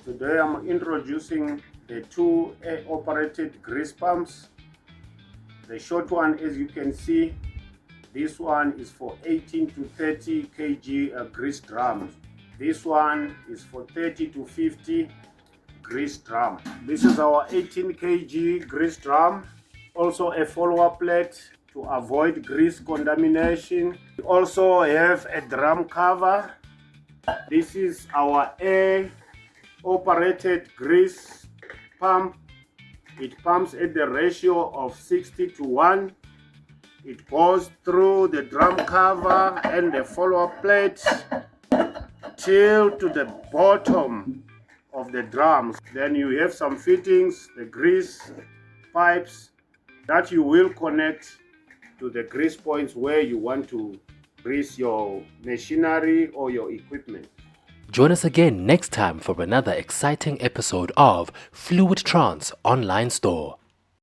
Today I'm introducing the two air-operated grease pumps. The short one, as you can see, this one is for 18 to 30 kg grease drums. This one is for 30 to 50 grease drum. This is our 18 kg grease drum. Also a follower plate to avoid grease contamination. We also have a drum cover. This is our air operated grease pump. It pumps at the ratio of 60 to 1. It goes through the drum cover and the follower plate till to the bottom of the drums. Then you have some fittings, the grease pipes that you will connect to the grease points where you want to grease your machinery or your equipment. Join us again next time for another exciting episode of Fluidtrans Online Store.